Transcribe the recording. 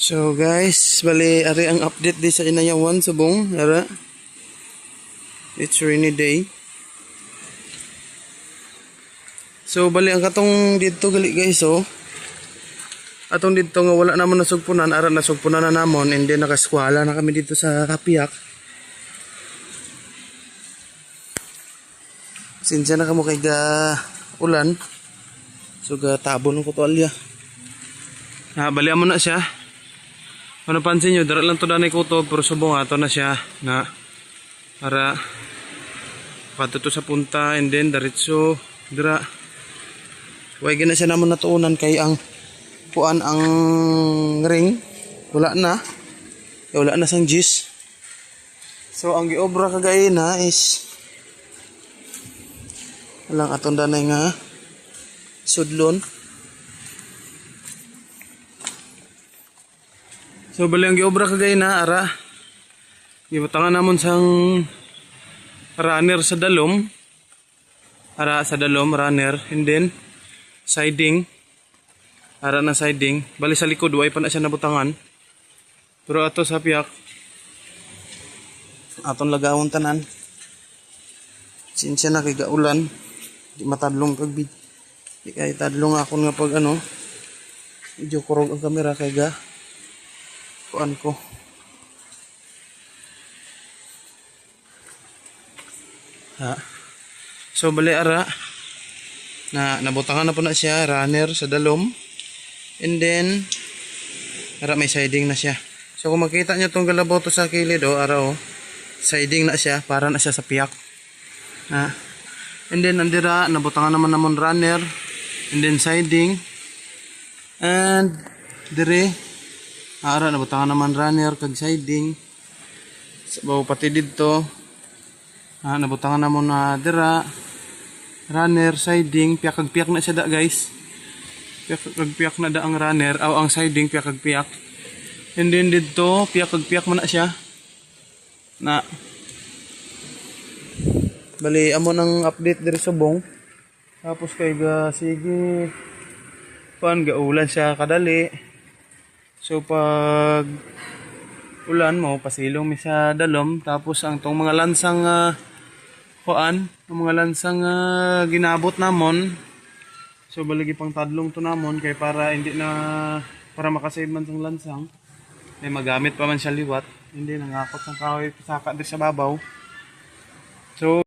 So guys, bali ari ang update di sa Inayawan subong, ara. It's rainy day. So bali ang katong dito gali guys, oh. Atong dito nga wala naman nasugpunan, ara nasugpunan na namon, and then nakaskwala na kami dito sa Kapiak. Sinsya na kamo kay ga ulan. So ga tabon ko to alya. Balian mo na siya. Ano pansin nyo, dara lang to danay kutob, pero subong ato na siya na para patuto sa punta, and then diretso dira. Huwag na siya naman natuunan kay ang puan ang ring wala na. Wala na sang gis. So ang giobra kagay na is walang atong danay nga sudlon. So bali ang giobra kagay na ara. Gibutangan namon sang runner sa dalom. Ara sa dalom runner, and then siding. Ara na siding. Bali sa likod way pa na siya nabutangan. Pero ato sa Piak aton lagawon tanan. Sinsya na kay gaulan. Di matadlong kag bid. Di kay tadlong akon nga pag ano. Medyo kurog ang kamera kay ga kuan ko. So bali ara na nabutangan na po na siya runner sa dalom, and then ara may siding na siya. So kung makita nyo tong galaboto sa kilid, oh, ara, oh, siding na siya, para na siya sa Piak. And then andira nabutangan naman namon runner, and then siding, and dire ara nabutangan naman runner kag siding. Sabaw pati dito nabutangan namon na dira runner, siding, piak kag piak na siya da guys. Piak kag piak na da ang runner, aw ang siding piak kag piak. And then dito piak kag piak man na siya. Na bali amo nang update diri subong. Tapos kay ga sige pan ga ulan siya kadali. So pag ulan mo pasilong mi sa dalom, tapos ang tong mga lansang kuan, ang mga lansang ginabot namon. So baligi pang tadlong to namon kay para hindi na para makasave man tong lansang. May magamit pa man siya liwat, hindi nangakot sang kahoy saka dir sa babaw. So